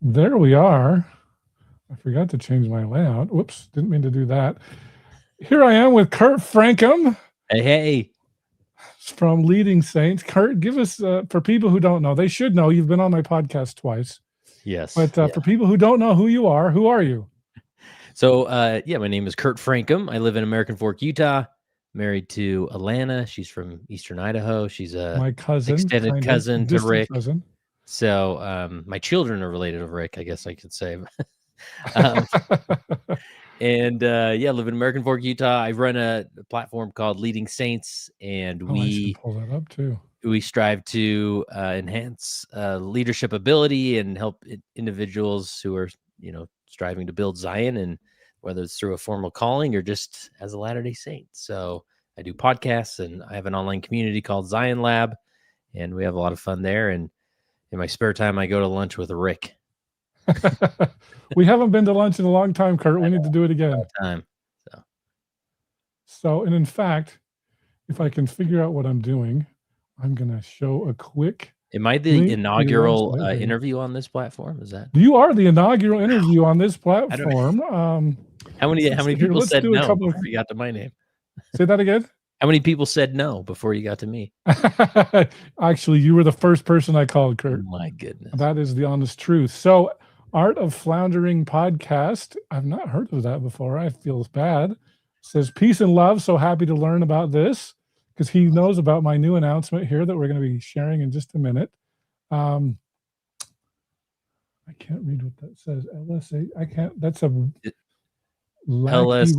There we are. I forgot to change my layout. Whoops, didn't mean to do that. Here I am with Kurt Francom Hey. from Leading Saints. Kurt, give us, for people who don't know, they should know you've been on my podcast twice. Yes. But for people who don't know who you are, who are you? So, my name is Kurt Francom. I live in American Fork, Utah. Married to Alana. She's from Eastern Idaho. She's My cousin, extended cousin to Rick. Cousin. So, my children are related to Rick, I guess I could say. And live in American Fork, Utah. I run a platform called Leading Saints, and I should pull that up too. We strive to enhance leadership ability and help individuals who are, striving to build Zion, and whether it's through a formal calling or just as a Latter-day Saint. So I do podcasts, and I have an online community called Zion Lab, and we have a lot of fun there. And in my spare time, I go to lunch with Rick. We haven't been to lunch in a long time, Kurt. We need to do it again. So, and in fact, if I can figure out what I'm doing, I'm going to show a quick. Am I the inaugural interview on this platform? Is that? You are the inaugural interview on this platform. How many people said no before you got to my name? Say that again. How many people said no before you got to me? Actually, you were the first person I called, Kurt. Oh, my goodness. That is the honest truth. So, Art of Floundering podcast. I've not heard of that before. I feel bad. It says peace and love. So happy to learn about this because he knows about my new announcement here that we're going to be sharing in just a minute. I can't read what that says. LSA. I can't. That's a LS.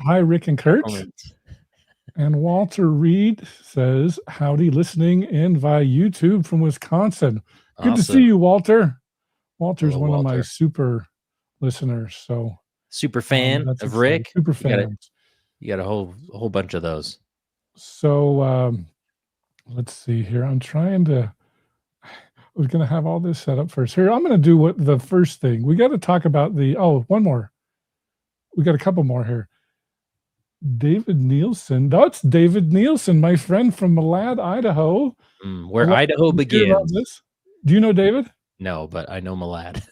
Hi, Rick and Kurt. And Walter Reed says, howdy, listening in via YouTube from Wisconsin. Good to see you, Walter. Walter's one of my super listeners. So super fan of Rick. Super fan. You got a whole bunch of those. So let's see here. I was going to have all this set up first. Here, I'm going to do the first thing. We got to talk about one more. We got a couple more here. David Nielsen. That's David Nielsen, my friend from Malad, Idaho. Where Idaho begins. Do you know David? No, but I know Malad.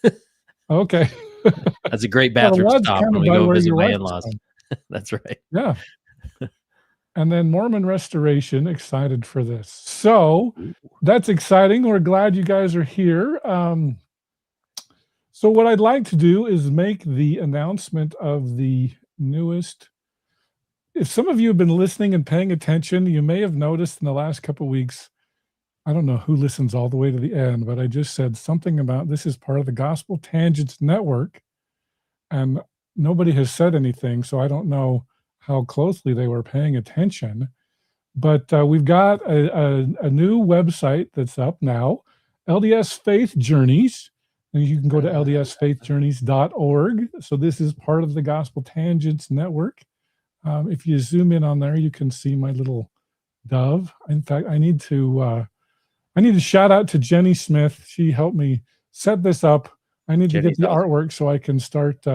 Okay. That's a great bathroom stop when we go visit my in-laws. That's right. Yeah. And then Mormon Restoration, excited for this. So that's exciting. We're glad you guys are here. So what I'd like to do is make the announcement of the newest. If some of you have been listening and paying attention, you may have noticed in the last couple of weeks, I don't know who listens all the way to the end, but I just said something about this is part of the Gospel Tangents Network, and nobody has said anything, so I don't know how closely they were paying attention. But we've got a new website that's up now, LDS Faith Journeys, and you can go to ldsfaithjourneys.org. So this is part of the Gospel Tangents Network. If you zoom in on there, you can see my little dove. In fact, I need to shout out to Jenny Smith. She helped me set this up. I need to get the artwork so I can start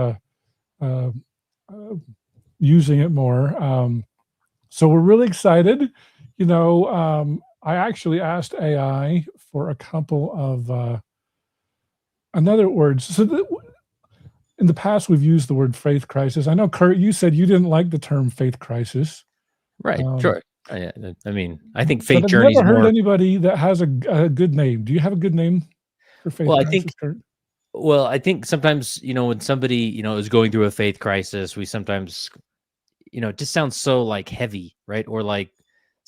using it more. So we're really excited. I actually asked AI for a couple of, in other words, so in the past, we've used the word faith crisis. I know, Kurt, you said you didn't like the term faith crisis. Right, sure. I mean, I think faith journey. I've never heard anybody that has a good name. Do you have a good name for faith crisis, Kurt? Well, I think sometimes, when somebody, is going through a faith crisis, we sometimes, it just sounds so like heavy, right? Or like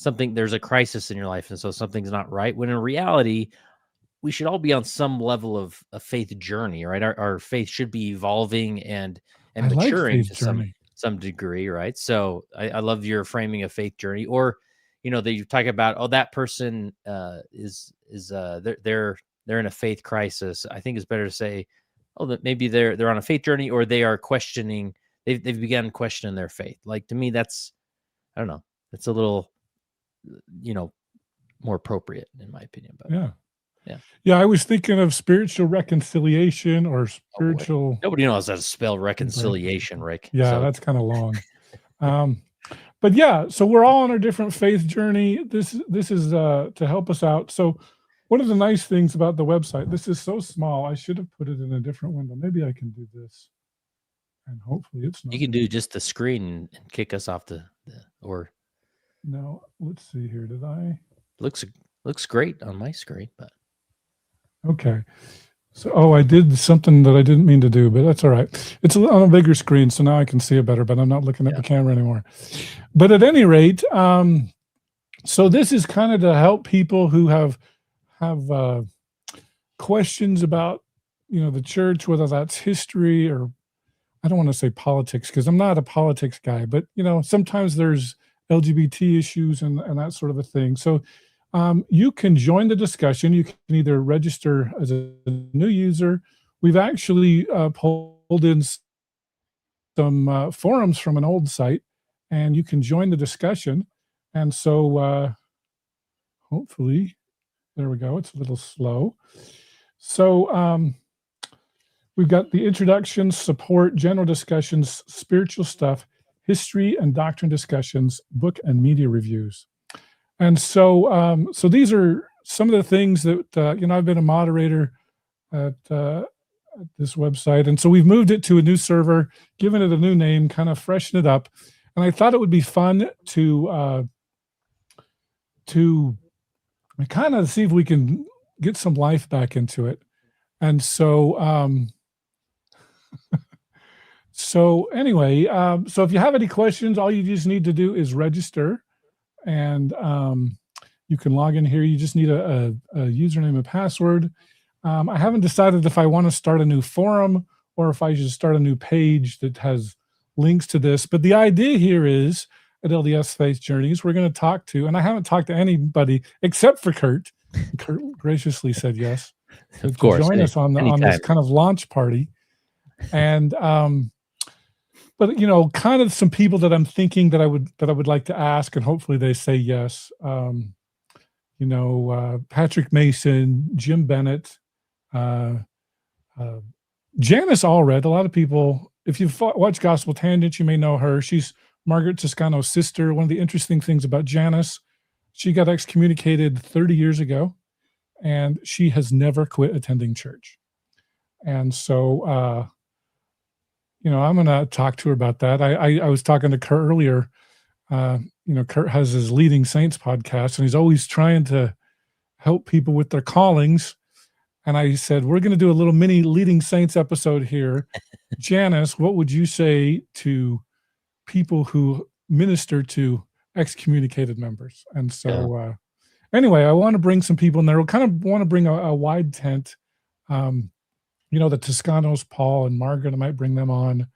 there's a crisis in your life, and so something's not right. When in reality, we should all be on some level of a faith journey, right? Our faith should be evolving and maturing to some degree, right? So I love your framing of faith journey, or that you talk about, that person is they're in a faith crisis. I think it's better to say, that maybe they're on a faith journey, or they are questioning. They've begun questioning their faith. Like, to me, that's, I don't know, it's a little, more appropriate in my opinion. But yeah. I was thinking of spiritual reconciliation or spiritual. Nobody knows how to spell reconciliation, Rick. Yeah, that's kind of long. But yeah, so we're all on our different faith journey. This is to help us out. So One of the nice things about the website, this is so small, I should have put it in a different window. Maybe I can do this, and hopefully it's not You can gonna. do just the screen and kick us off or No, let's see here. Did I? looks great on my screen, but Okay. So, I did something that I didn't mean to do, but that's all right. It's on a bigger screen, so now I can see it better, but I'm not looking at Yeah. the camera anymore. But at any rate, so this is kind of to help people who have questions about, the church, whether that's history or I don't want to say politics because I'm not a politics guy, but sometimes there's LGBT issues and that sort of a thing. So you can join the discussion. You can either register as a new user. We've actually pulled in some forums from an old site, and you can join the discussion. And so hopefully, there we go. It's a little slow. So we've got the introduction, support, general discussions, spiritual stuff, history and doctrine discussions, book and media reviews. And so these are some of the things that I've been a moderator at this website, and so we've moved it to a new server, given it a new name, kind of freshen it up. And I thought it would be fun to kind of see if we can get some life back into it. And so anyway, so if you have any questions, all you just need to do is register, and you can log in here. You just need a username and password. I haven't decided if I want to start a new forum or if I should start a new page that has links to this. But the idea here is at LDS Faith Journeys, we're going to talk to, and I haven't talked to anybody except for Kurt. Kurt graciously said yes to of course, join us on this anytime. kind of launch party. And but kind of some people that I'm thinking that I would like to ask, and hopefully they say yes. Patrick Mason, Jim Bennett, Janice Allred. A lot of people, if you've watched Gospel Tangents, you may know her. She's Margaret Toscano's sister. One of the interesting things about Janice, she got excommunicated 30 years ago, and she has never quit attending church. And so, I'm going to talk to her about that. I was talking to Kurt earlier. Kurt has his Leading Saints podcast, and he's always trying to help people with their callings. And I said, we're going to do a little mini Leading Saints episode here. Janice, what would you say to people who minister to excommunicated members? And so, anyway, I want to bring some people in there. We kind of want to bring a wide tent. The Toscanos, Paul and Margaret, I might bring them on.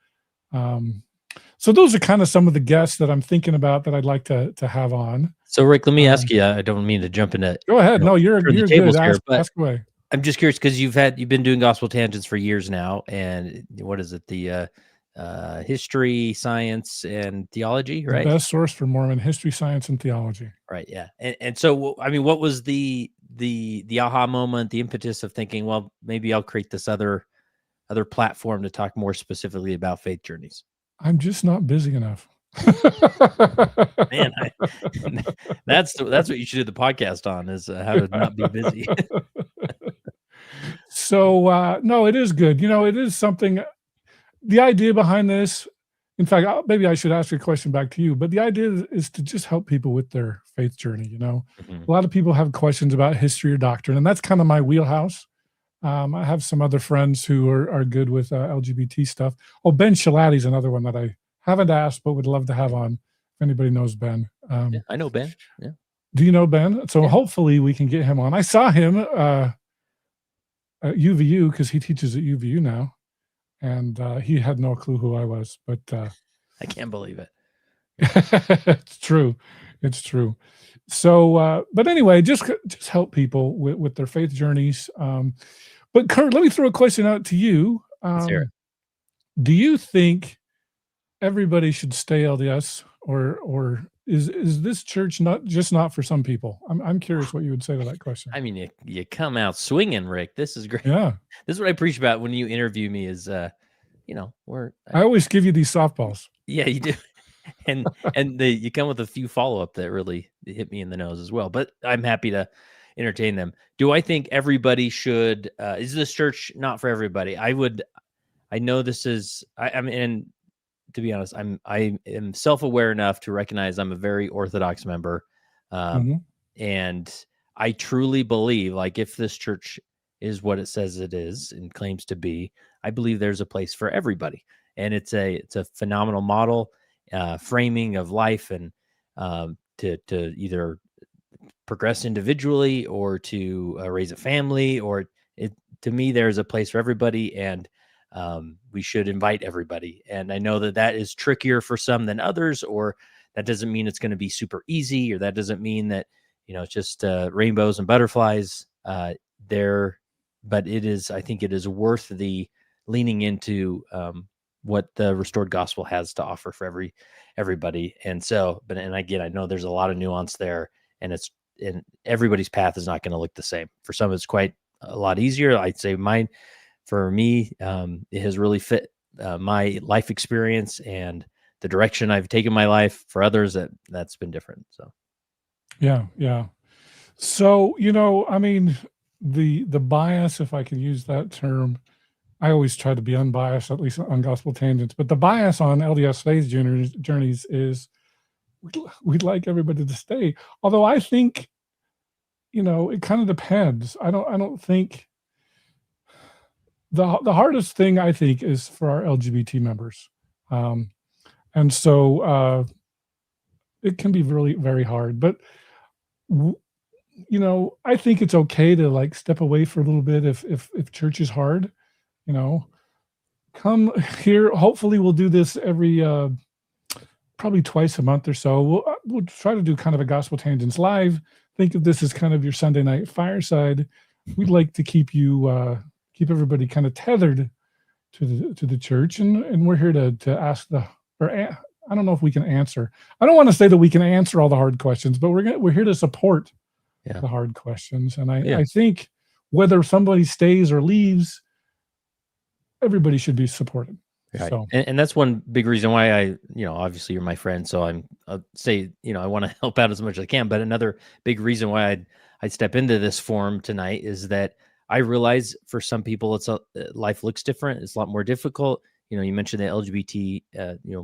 So those are kind of some of the guests that I'm thinking about that I'd like to have on. So Rick, let me ask you. I don't mean to jump into. Go ahead. No, you're good. Here, ask away. I'm just curious because you've been doing Gospel Tangents for years now, and what is it? The history, science, and theology, right? The best source for Mormon history, science, and theology. Right. Yeah. And so, I mean, what was the aha moment, the impetus of thinking, well, maybe I'll create this other platform to talk more specifically about faith journeys? I'm just not busy enough. Man, that's what you should do the podcast on, is how to not be busy. So no, it is good. It is something. The idea behind this, in fact, maybe I should ask a question back to you. But the idea is to just help people with their faith journey. A lot of people have questions about history or doctrine, and that's kind of my wheelhouse. I have some other friends who are good with LGBT stuff. Oh, Ben Shalati's another one that I haven't asked, but would love to have on. If anybody knows Ben. Yeah, I know Ben. Yeah. Do you know Ben? So hopefully we can get him on. I saw him at UVU because he teaches at UVU now, and he had no clue who I was. But I can't believe it. It's true. It's true. So, but anyway, just help people with their faith journeys. But Kurt, let me throw a question out to you. Do you think everybody should stay LDS, or is this church not for some people? I'm curious what you would say to that question. I mean, you come out swinging, Rick. This is great. Yeah, this is what I preach about when you interview me. Is I always give you these softballs. Yeah, you do. And you come with a few follow-up that really hit me in the nose as well. But I'm happy to, entertain them. Do I think everybody should? Is this church not for everybody? I know this is. I mean, and to be honest, I am self-aware enough to recognize I'm a very orthodox member, Mhm. and I truly believe, like, if this church is what it says it is and claims to be, I believe there's a place for everybody, and it's a phenomenal model, framing of life, and to either progress individually or to raise a family, or it to me there's a place for everybody, and we should invite everybody. And I know that that is trickier for some than others, or that doesn't mean it's going to be super easy, or that doesn't mean that it's just rainbows and butterflies there. But it is, I think it is worth the leaning into what the restored gospel has to offer for everybody. And so, but and again, I know there's a lot of nuance there, and everybody's path is not going to look the same. For some, it's quite a lot easier. I'd say mine, for me, it has really fit my life experience and the direction I've taken my life. For others, that's been different. So Yeah, yeah. So, I mean, the bias, if I can use that term, I always try to be unbiased, at least on Gospel Tangents, but the bias on LDS Faith Journeys is we'd like everybody to stay. Although I think, it kind of depends. I don't think the hardest thing, I think, is for our LGBT members. Um, and so it can be really very hard. But I think it's okay to like step away for a little bit if church is hard. You know, come here. Hopefully, we'll do this every probably twice a month or so. We'll try to do kind of a Gospel Tangents live. Think of this as kind of your Sunday night fireside. We'd like to keep everybody kind of tethered to the church, and we're here to ask I don't know if we can answer. I don't want to say that we can answer all the hard questions, but we're here to support the hard questions. And I think whether somebody stays or leaves, everybody should be supported. Right. So, And that's one big reason why obviously you're my friend, so I'll say, I want to help out as much as I can. But another big reason why I'd step into this forum tonight is that I realize for some people life looks different. It's a lot more difficult. You mentioned the LGBT,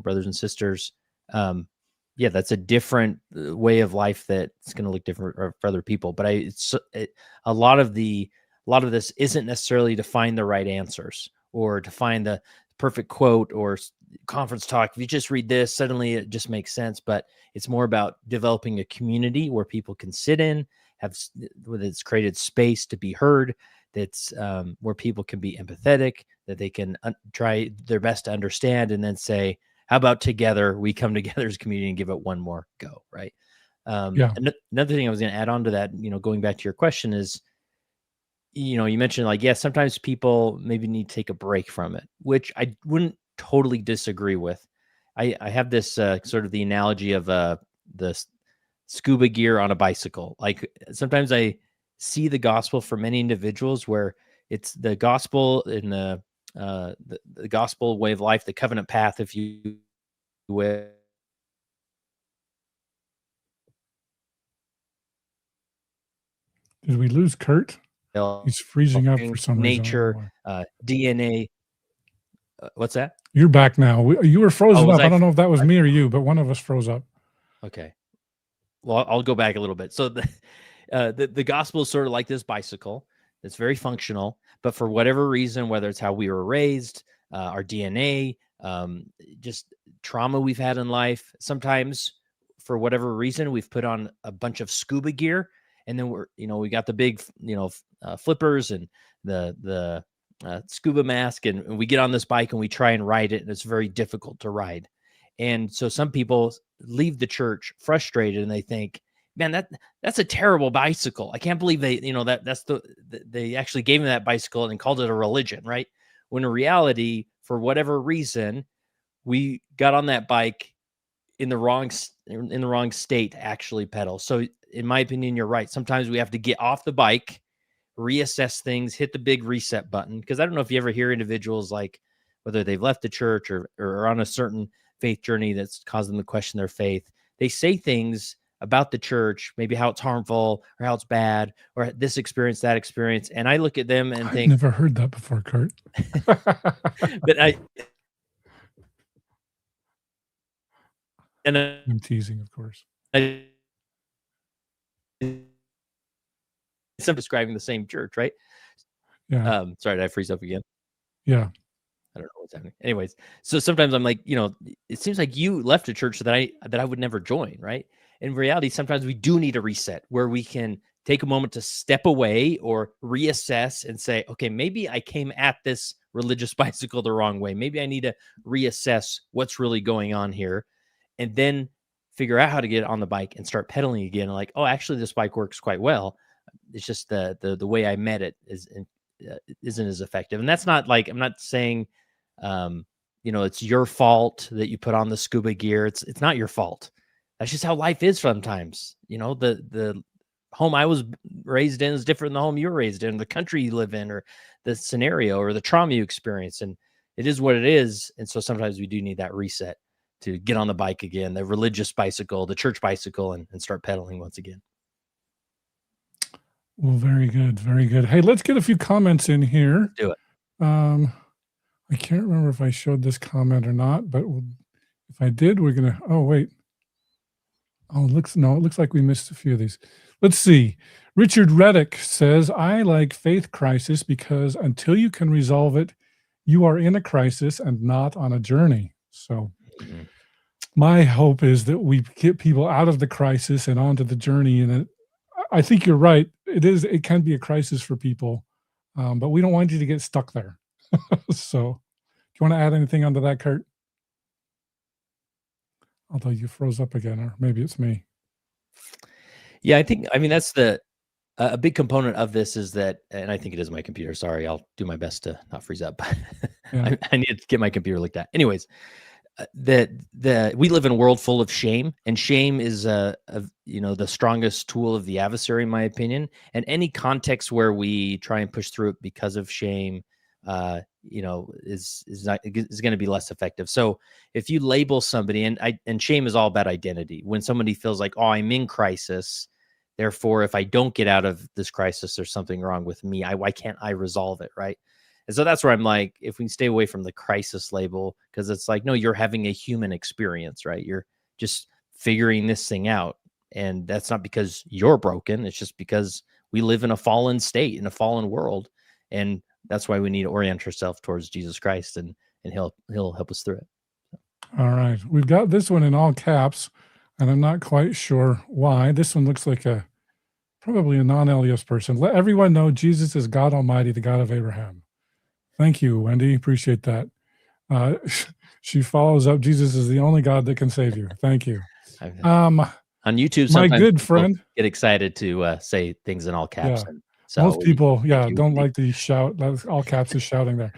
brothers and sisters. That's a different way of life that's going to look different for other people. But a lot of this isn't necessarily to find the right answers or to find the perfect quote or conference talk. If you just read this, suddenly it just makes sense. But it's more about developing a community where people can sit in, where it's created space to be heard. That's where people can be empathetic, that they can try their best to understand, and then say, how about together we come together as a community and give it one more go, right? Another thing I was going to add on to that, going back to your question is, you mentioned sometimes people maybe need to take a break from it, which I wouldn't totally disagree with. I have this sort of the analogy of the scuba gear on a bicycle. Like sometimes I see the gospel for many individuals where it's the gospel in the gospel way of life, the covenant path, if you will. did we lose Kurt? He's freezing up for some reason. Nature, DNA. What's that? You're back now. You were frozen up. I don't know if that was me or you, but one of us froze up. Okay. Well, I'll go back a little bit. So the gospel is sort of like this bicycle. It's very functional, but for whatever reason, whether it's how we were raised, our DNA, just trauma we've had in life, sometimes for whatever reason, we've put on a bunch of scuba gear, and then we got the big, flippers and the scuba mask, and we get on this bike and we try and ride it, and it's very difficult to ride. And so some people leave the church frustrated, and they think, man, that's a terrible bicycle. I can't believe they, they actually gave me that bicycle and called it a religion, right? When in reality, for whatever reason, we got on that bike in the wrong state to actually pedal. So in my opinion, you're right. Sometimes we have to get off the bike, reassess things, hit the big reset button. Because I don't know if you ever hear individuals, like whether they've left the church or on a certain faith journey that's caused them to question their faith, they say things about the church, maybe how it's harmful or how it's bad or this experience, that experience. And I look at them and I've think, never heard that before, Kurt. but and I'm teasing, of course. I, I'm describing the same church, right? Yeah. Sorry, did I freeze up again? Yeah. I don't know what's happening. Anyways, so sometimes I'm like, it seems like you left a church that I would never join, right? In reality, sometimes we do need a reset where we can take a moment to step away or reassess and say, okay, maybe I came at this religious bicycle the wrong way. Maybe I need to reassess what's really going on here, and then figure out how to get on the bike and start pedaling again. Like, oh, actually, this bike works quite well. It's just the way I met it isn't as effective. And that's not like, I'm not saying it's your fault that you put on the scuba gear. It's not your fault. That's just how life is sometimes. The home I was raised in is different than the home you were raised in, the country you live in, or the scenario or the trauma you experience. And it is what it is. And so sometimes we do need that reset to get on the bike again, the religious bicycle, the church bicycle, and start pedaling once again. Well, very good. Very good. Hey, let's get a few comments in here. Do it. I can't remember if I showed this comment or not, but if I did, we're going to, oh, wait. Oh, it looks like we missed a few of these. Let's see. Richard Reddick says, I like faith crisis because until you can resolve it, you are in a crisis and not on a journey. So my hope is that we get people out of the crisis and onto the journey. And I think you're right. It can be a crisis for people, but we don't want you to get stuck there. So do you want to add anything onto that, Kurt? Although you froze up again, or maybe it's me. Yeah, I mean, that's a big component of this is that, and I think it is my computer. Sorry, I'll do my best to not freeze up. Yeah. I need to get my computer looked at. Anyways, we live in a world full of shame, and shame is the strongest tool of the adversary, in my opinion. And any context where we try and push through it because of shame, is going to be less effective. So if you label somebody, and shame is all about identity. When somebody feels like, oh, I'm in crisis, therefore, if I don't get out of this crisis, there's something wrong with me. Why can't I resolve it, right? And so that's where I'm like, if we can stay away from the crisis label, because it's like, no, you're having a human experience, right? You're just figuring this thing out. And that's not because you're broken. It's just because we live in a fallen state, in a fallen world. And that's why we need to orient ourselves towards Jesus Christ, and he'll help us through it. All right. We've got this one in all caps, and I'm not quite sure why. This one looks like probably a non-LDS person. Let everyone know Jesus is God Almighty, the God of Abraham. Thank you, Wendy. Appreciate that. She follows up, Jesus is the only God that can save you. Thank you. On YouTube, my good friend get excited to say things in all caps. Yeah. And so most people, don't like the shout. All caps is shouting there.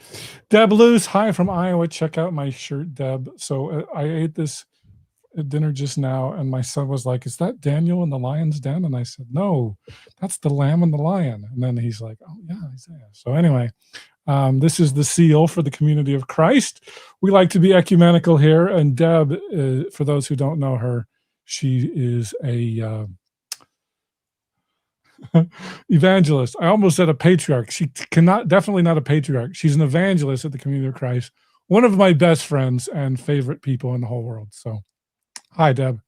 Deb Luce, hi from Iowa. Check out my shirt, Deb. So I ate this at dinner just now, and my son was like, is that Daniel in the lion's den? And I said, no, that's the lamb and the lion. And then he's like, oh yeah, Isaiah. So anyway, this is the seal for the community of Christ. We like to be ecumenical here. And Deb, for those who don't know her, she is a evangelist. I almost said a patriarch. She definitely not a patriarch. She's an evangelist at the community of Christ. One of my best friends and favorite people in the whole world. So hi, Deb.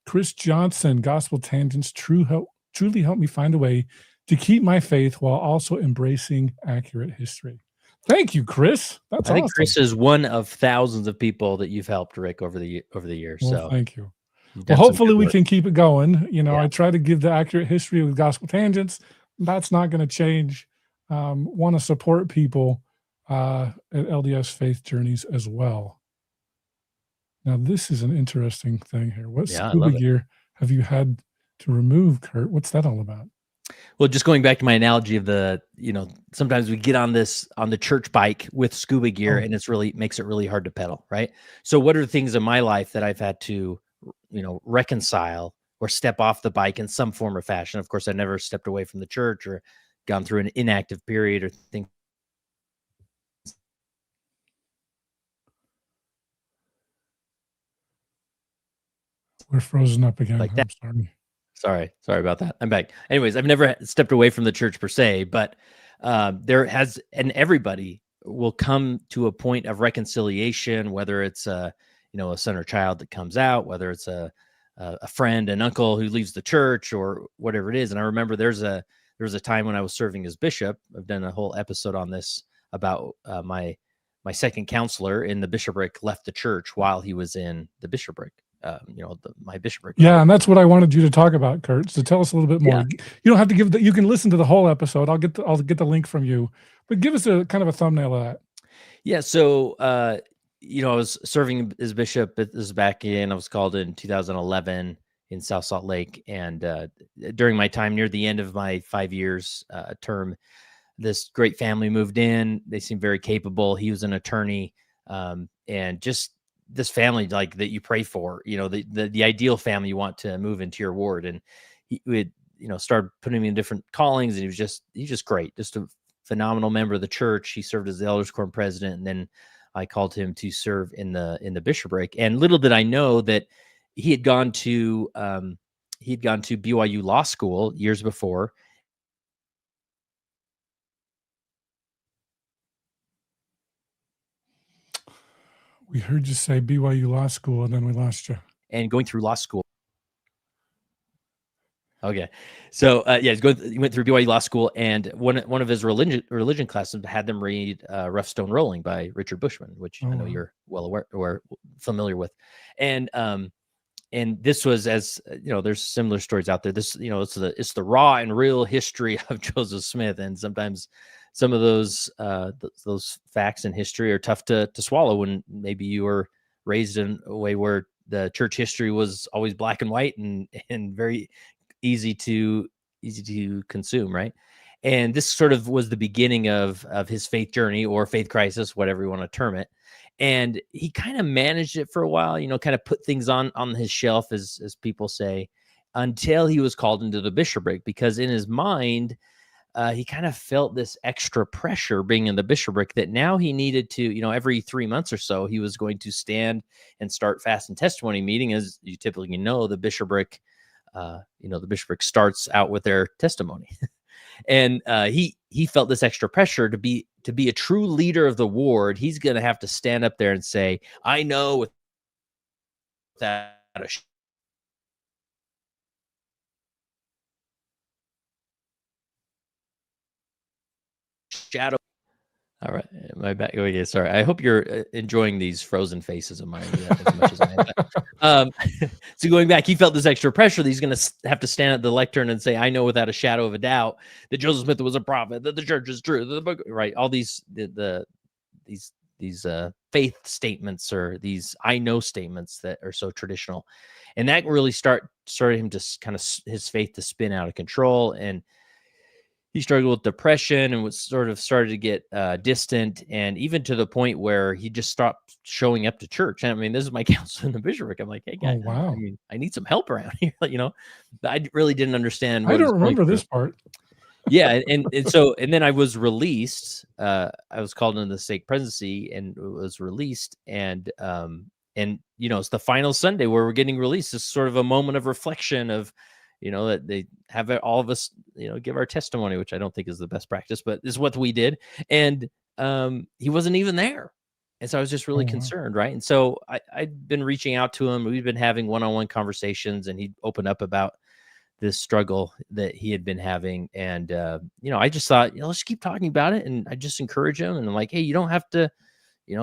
Chris Johnson, Gospel Tangents, truly help me find a way to keep my faith while also embracing accurate history. Thank you, Chris. That's awesome. I think Chris is one of thousands of people that you've helped, Rick, over the years. Well, so thank you. Well, hopefully we can keep it going. Yeah. I try to give the accurate history with Gospel Tangents. That's not going to change. Want to support people at LDS Faith Journeys as well. Now, this is an interesting thing here. What scuba gear have you had to remove, Kurt? What's that all about? Well, just going back to my analogy of sometimes we get on the church bike with scuba gear, and makes it really hard to pedal, right? So what are the things in my life that I've had to, reconcile or step off the bike in some form or fashion? Of course, I never stepped away from the church or gone through an inactive period or things. We're frozen up again. like that. I'm sorry. Sorry about that. I'm back. Anyways, I've never stepped away from the church per se, but there has, and everybody will come to a point of reconciliation, whether it's a son or child that comes out, whether it's a friend, an uncle who leaves the church, or whatever it is. And I remember there was a time when I was serving as bishop. I've done a whole episode on this about my second counselor in the bishopric left the church while he was in the bishopric. My bishopric. Yeah, and that's what I wanted you to talk about, Kurt. So tell us a little bit more. Yeah. You don't have to give you can listen to the whole episode. I'll get the link from you, but give us a kind of a thumbnail of that. Yeah. So, I was serving as bishop. This is back in, I was called in 2011 in South Salt Lake. And during my time near the end of my 5 years term, this great family moved in. They seemed very capable. He was an attorney, and just this family like that you pray for, the ideal family you want to move into your ward. And he would, started putting me in different callings, and he's just great, just a phenomenal member of the church. He served as the elders quorum president, and then I called him to serve in the bishopric. And little did I know that he had gone to BYU Law School years before. We heard you say BYU Law School, and then we lost you. And going through law school. Okay, so he went through BYU Law School, and one of his religion classes had them read "Rough Stone Rolling" by Richard Bushman, which I know you're well aware or familiar with. And this was, as there's similar stories out there. This it's the raw and real history of Joseph Smith, and sometimes some of those facts in history are tough to swallow when maybe you were raised in a way where the church history was always black and white and very easy to consume, right? And this sort of was the beginning of his faith journey or faith crisis, whatever you want to term it. And he kind of managed it for a while, kind of put things on his shelf, as people say, until he was called into the bishopric, because in his mind, he kind of felt this extra pressure being in the bishopric that now he needed to, every 3 months or so, he was going to stand and start fast and testimony meeting. As you typically know, the bishopric starts out with their testimony. And he felt this extra pressure to be a true leader of the ward. He's going to have to stand up there and say, I know without a shadow. All right, my back. Okay, sorry. I hope you're enjoying these frozen faces of mine as much as I am. So going back, he felt this extra pressure that he's going to have to stand at the lectern and say, "I know without a shadow of a doubt that Joseph Smith was a prophet, that the church is true, that the book, right? All these faith statements, or these I know statements that are so traditional, and that really started him to kind of his faith to spin out of control. And he struggled with depression and was started to get distant, and even to the point where he just stopped showing up to church. And I mean, this is my counselor in the bishopric. I'm like, hey, guys, wow. I need some help around here. I really didn't understand. I don't remember this part. Yeah, and then I was released. I was called into the stake presidency and was released, and it's the final Sunday where we're getting released. It's sort of a moment of reflection of, that they have all of us, give our testimony, which I don't think is the best practice, but is what we did. And he wasn't even there. And so I was just really concerned, right? And so I'd been reaching out to him. We've been having one-on-one conversations, and he'd open up about this struggle that he had been having. And, I just thought, let's keep talking about it. And I just encourage him. And I'm like, hey, you don't have to,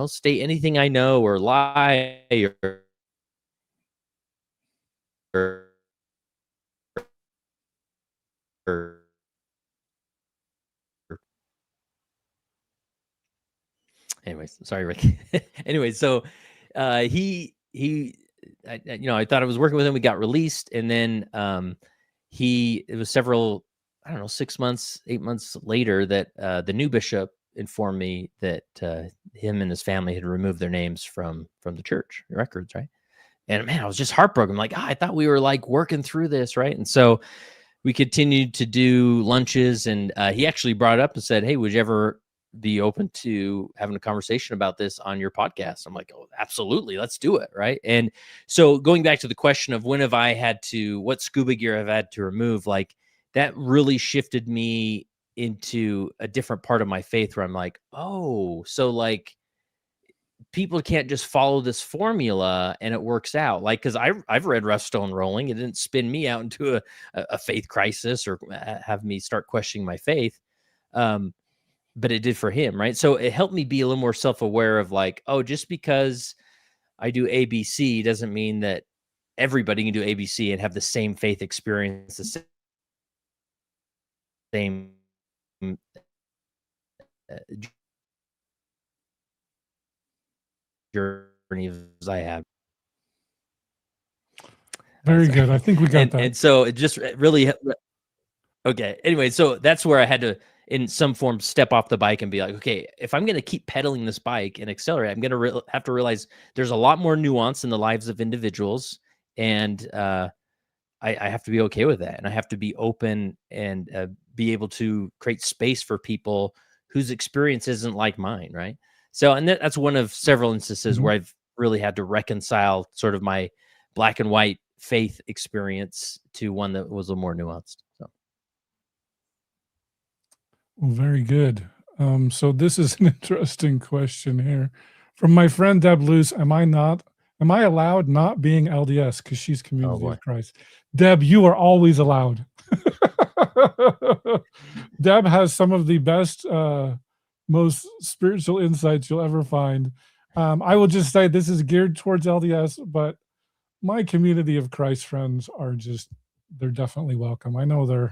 state anything I know or lie or anyways, sorry, Rick. Anyways, so I thought I was working with him. We got released, and then it was several, 6 months, 8 months later that the new bishop informed me that him and his family had removed their names from the church records, right? And man, I was just heartbroken. I'm like, I thought we were like working through this, right? And so we continued to do lunches, and he actually brought up and said, hey, would you ever be open to having a conversation about this on your podcast? I'm like, oh, absolutely, let's do it, right? And so going back to the question of when have I had to, what scuba gear I've had to remove, like that really shifted me into a different part of my faith where I'm like, oh, so like people can't just follow this formula and it works out. Like, because I've read Rough Stone Rolling, it didn't spin me out into a faith crisis or have me start questioning my faith. But it did for him, right? So it helped me be a little more self-aware of like, oh, just because I do ABC doesn't mean that everybody can do ABC and have the same faith experience, the same uh, journey as I have. Very good. I think we got that. And so it just really okay. Anyway, so that's where I had to, in some form, step off the bike and be like, okay, if I'm going to keep pedaling this bike and accelerate, I'm going to have to realize there's a lot more nuance in the lives of individuals, and I have to be okay with that, and I have to be open and be able to create space for people whose experience isn't like mine, right? So, and that's one of several instances where I've really had to reconcile sort of my black and white faith experience to one that was a little more nuanced. So. Well, very good. So this is an interesting question here from my friend Deb Luce. Am I allowed not being LDS because she's Community of Christ? Deb, you are always allowed. Deb has some of the best, most spiritual insights you'll ever find. I will just say this is geared towards LDS, but my Community of Christ friends are they're definitely welcome. I know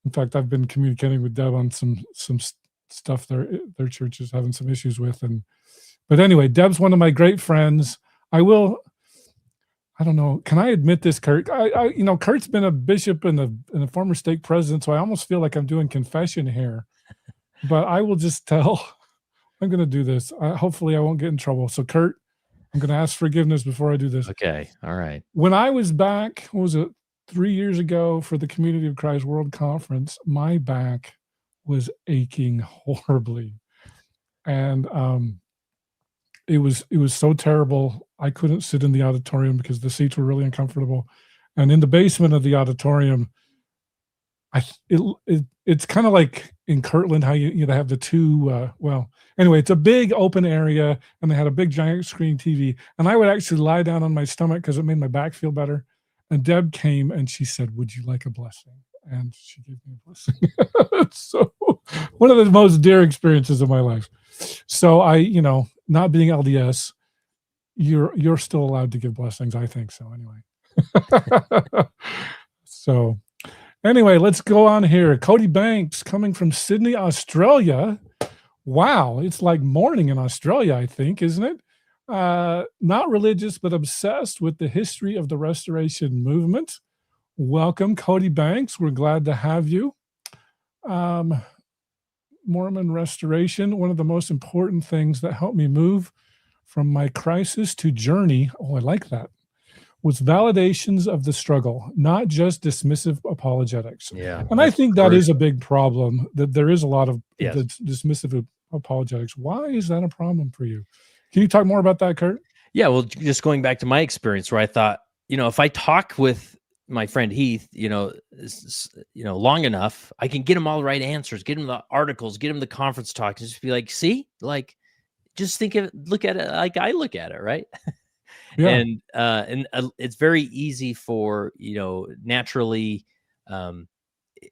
in fact, I've been communicating with Deb on some stuff their church is having some issues with. But anyway, Deb's one of my great friends. I don't know, can I admit this, Kurt? Kurt's been a bishop and a former stake president, so I almost feel like I'm doing confession here. But I will just tell, I'm going to do this. Hopefully I won't get in trouble. So Kurt, I'm going to ask forgiveness before I do this. Okay, all right. When I was back, what was it, 3 years ago for the Community of Christ World Conference, my back was aching horribly. And it was so terrible. I couldn't sit in the auditorium because the seats were really uncomfortable. And in the basement of the auditorium, it's kind of like in Kirtland, how they have the two, anyway, it's a big open area and they had a big giant screen TV. And I would actually lie down on my stomach because it made my back feel better. And Deb came and she said, "Would you like a blessing?" And she gave me a blessing. So one of the most dear experiences of my life. So not being LDS, you're still allowed to give blessings. I think so anyway. So anyway, let's go on here. Cody Banks coming from Sydney, Australia. Wow, it's like morning in Australia, I think, isn't it? Not religious, but obsessed with the history of the Restoration movement. Welcome, Cody Banks. We're glad to have you. Mormon restoration, one of the most important things that helped me move from my crisis to journey, I like that, was validations of the struggle, not just dismissive apologetics. Yeah. And I think that is a big problem, that there is a lot of dismissive apologetics. Why is that a problem for you? Can you talk more about that, Kurt? Yeah, well, just going back to my experience where I thought, if I talk with my friend Heath, long enough, I can get him all the right answers, get him the articles, get him the conference talk, and just be like, see, like, just look at it like I look at it, right? Yeah. And it's very easy for, naturally,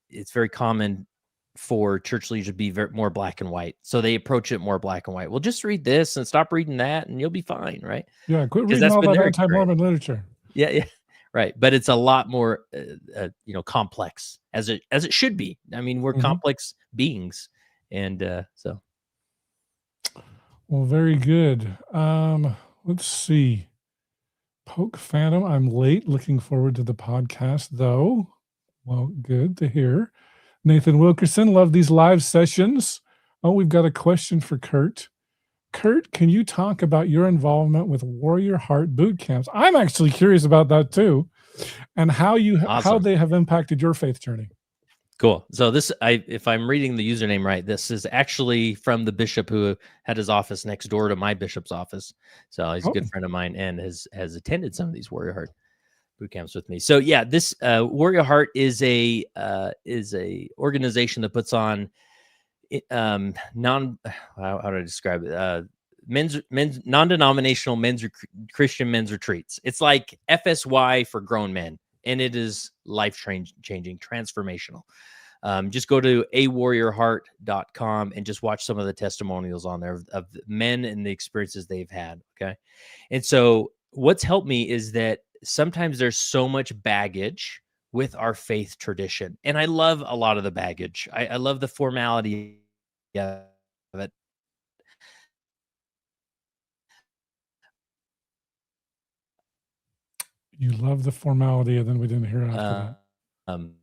it's very common for church leaders to be more black and white. So they approach it more black and white. Well, just read this and stop reading that and you'll be fine, right? Yeah, quit reading all that anti-Mormon literature. Yeah. Right. But it's a lot more, complex as it should be. I mean, we're complex beings. And so. Well, very good. Let's see. Poke Phantom, I'm late. Looking forward to the podcast, though. Well, good to hear. Nathan Wilkerson, love these live sessions. Oh, we've got a question for Kurt. Kurt, can you talk about your involvement with Warrior Heart boot camps? I'm actually curious about that too, and how they have impacted your faith journey. Cool. So this, if I'm reading the username right, this is actually from the bishop who had his office next door to my bishop's office. So he's a good Oh, friend of mine and has attended some of these Warrior Heart boot camps with me. So yeah, this Warrior Heart is a organization that puts on non how do I describe it? Men's non-denominational Christian men's retreats. It's like FSY for grown men, and it is life changing, transformational. Just go to awarriorheart.com and just watch some of the testimonials on there of the men and the experiences they've had. Okay. And so what's helped me is that sometimes there's so much baggage with our faith tradition. And I love a lot of the baggage. I love the formality of it. you love the formality, and then we didn't hear after that. Um,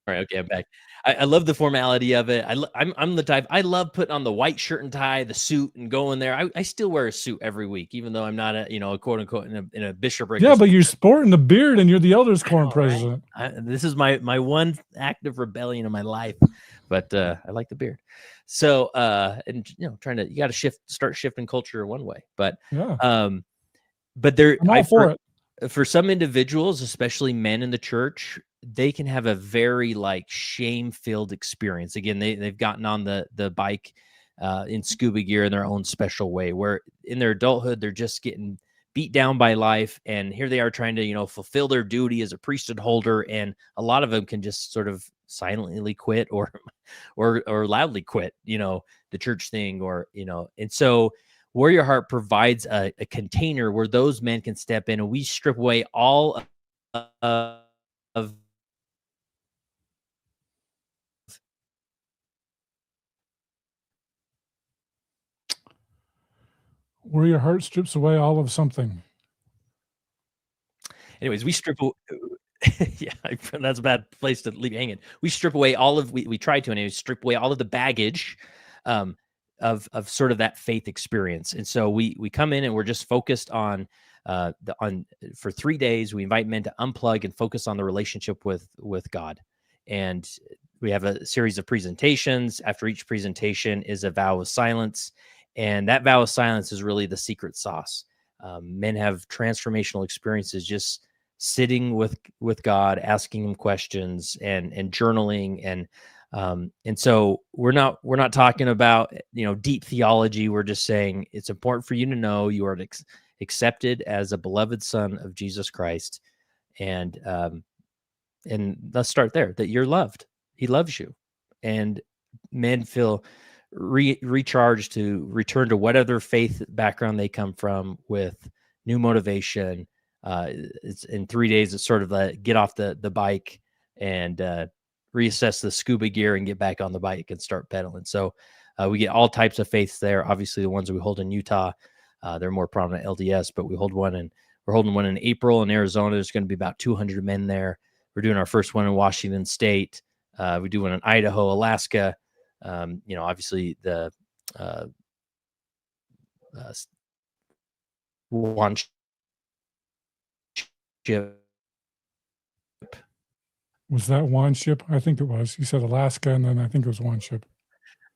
all right, okay, I'm back. I love the formality of it. I'm the type, I love putting on the white shirt and tie, the suit, and going there. I still wear a suit every week, even though I'm not a quote unquote in a bishopric. Yeah, but you're sporting the beard, and you're the elders quorum All right. president. This is my one act of rebellion in my life, but I like the beard. So and you got to start shifting culture one way. But Yeah, but there, I'm all for it. for some individuals, especially men in the church, they can have a very like shame-filled experience. Again, they've gotten on the bike in scuba gear in their own special way, where in their adulthood they're just getting beat down by life, and here they are trying to fulfill their duty as a priesthood holder, and a lot of them can just sort of silently quit or loudly quit the church thing, and so Warrior Heart provides a container where those men can step in, and we strip away all of Where your heart strips away all of something. anyways, we strip yeah, that's a bad place to leave hanging. We strip away we try to anyways strip away all of the baggage of sort of that faith experience. And so we come in and we're just focused on for 3 days. We invite men to unplug and focus on the relationship with God. And we have a series of presentations. After each presentation is a vow of silence. And that vow of silence is really the secret sauce. Men have transformational experiences just sitting with God, asking him questions and journaling. And so we're not talking about deep theology. We're just saying it's important for you to know you are accepted as a beloved son of Jesus Christ, and let's start there. That you're loved. He loves you, and men feel recharged to return to whatever faith background they come from with new motivation. It's in 3 days. It's sort of get off the bike and reassess the scuba gear and get back on the bike and start pedaling. So we get all types of faiths there. Obviously, the ones that we hold in Utah, they're more prominent LDS, but we're holding one in April in Arizona. There's going to be about 200 men there. We're doing our first one in Washington State. We do one in Idaho, Alaska. Obviously the one ship. Was that one ship? I think it was. You said Alaska, and then I think it was one ship.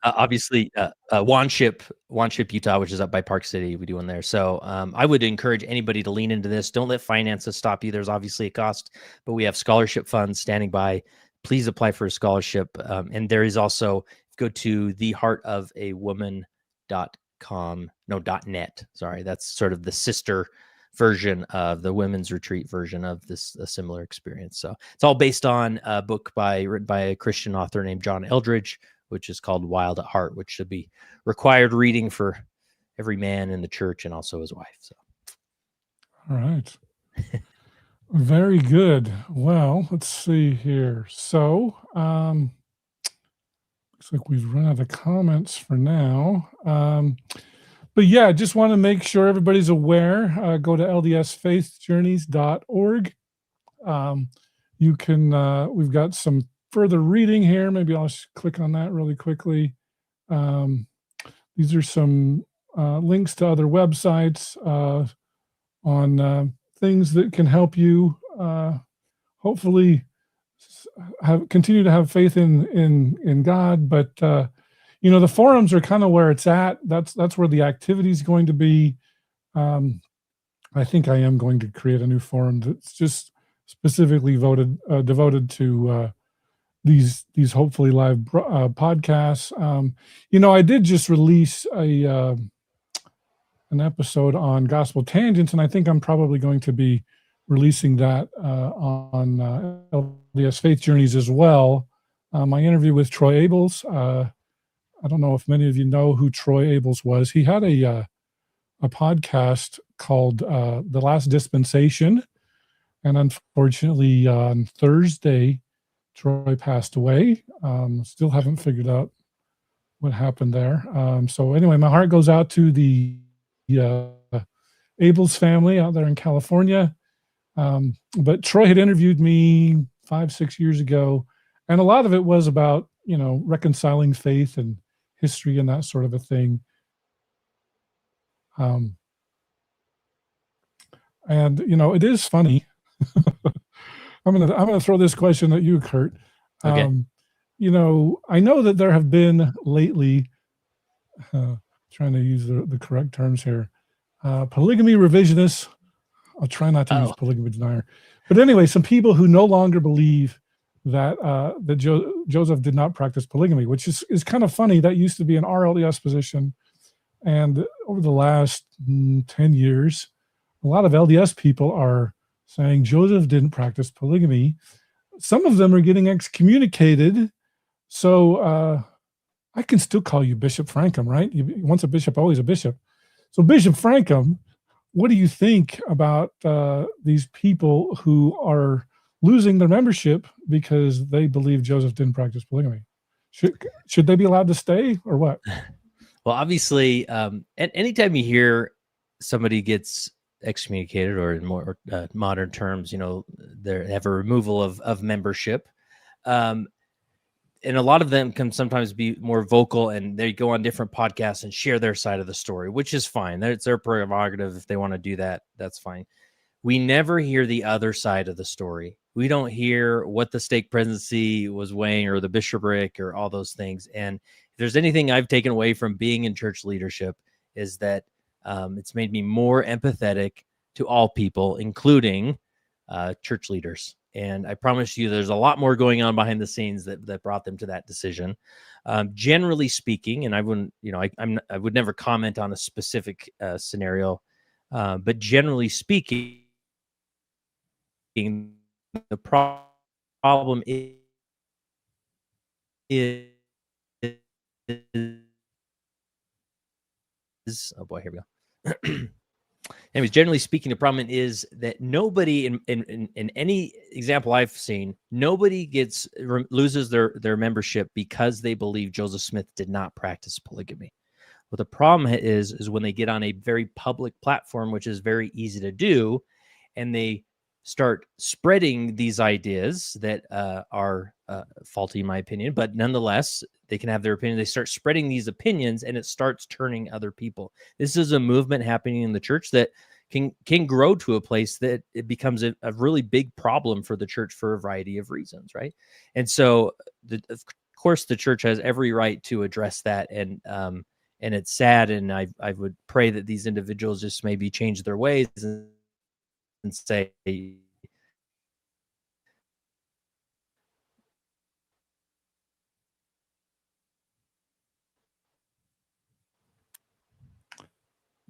Obviously, Wanship, Utah, which is up by Park City. We do one there. So I would encourage anybody to lean into this. Don't let finances stop you. There's obviously a cost, but we have scholarship funds standing by. Please apply for a scholarship. And there is also, go to theheartofawoman.com. No, .net. Sorry, that's sort of the sister version of the women's retreat version of this a similar experience. So it's all based on a book written by a Christian author named John Eldredge, which is called Wild at Heart, which should be required reading for every man in the church and also his wife. So, all right. Very good. Well, let's see here. So, looks like we've run out of comments for now. But yeah, just want to make sure everybody's aware. Go to ldsfaithjourneys.org. You can, we've got some further reading here. Maybe I'll just click on that really quickly. These are some links to other websites on things that can help you hopefully continue to have faith in God, but the forums are kind of where it's at. That's where the activity is going to be. I think I am going to create a new forum that's just specifically devoted to these hopefully live podcasts. I did just release an episode on gospel tangents, and I think I'm probably going to be releasing that on LDS Faith Journeys as well. My interview with Troy Abels. I don't know if many of you know who Troy Abels was. He had a podcast called The Last Dispensation, and unfortunately on Thursday, Troy passed away. Still haven't figured out what happened there. So anyway, my heart goes out to the Abels family out there in California. But Troy had interviewed me 5-6 years ago, and a lot of it was about, reconciling faith and history and that sort of a thing. And it is funny. I'm gonna throw this question at you, Kurt. Okay. I know that there have been lately, trying to use the correct terms here, polygamy revisionists. I'll try not to use polygamy denier, but anyway, some people who no longer believe that Joseph did not practice polygamy, which is kind of funny. That used to be an RLDS position, and over the last 10 years, a lot of LDS people are saying Joseph didn't practice polygamy. Some of them are getting excommunicated. So I can still call you Bishop Francom, right? Once a bishop, always a bishop. So Bishop Francom, what do you think about these people who are losing their membership because they believe Joseph didn't practice polygamy? Should they be allowed to stay or what? Well, obviously, anytime you hear somebody gets excommunicated, or in more modern terms, they have a removal of membership, and a lot of them can sometimes be more vocal, and they go on different podcasts and share their side of the story, which is fine. It's their prerogative. If they want to do that, that's fine. We never hear the other side of the story. We don't hear what the stake presidency was weighing, or the bishopric, or all those things. And if there's anything I've taken away from being in church leadership, is that it's made me more empathetic to all people, including church leaders. And I promise you, there's a lot more going on behind the scenes that brought them to that decision. Generally speaking, and I wouldn't, I would never comment on a specific scenario, but generally speaking, the problem is oh boy, here we go. Anyways, generally speaking, the problem is that nobody in any example I've seen, nobody loses their membership because they believe Joseph Smith did not practice polygamy. What the problem is when they get on a very public platform, which is very easy to do, and they start spreading these ideas that are faulty, in my opinion, but nonetheless, they can have their opinion. They start spreading these opinions, and it starts turning other people. This is a movement happening in the church that can grow to a place that it becomes a really big problem for the church for a variety of reasons, right? And so, of course, the church has every right to address that, and it's sad, and I would pray that these individuals just maybe change their ways and say,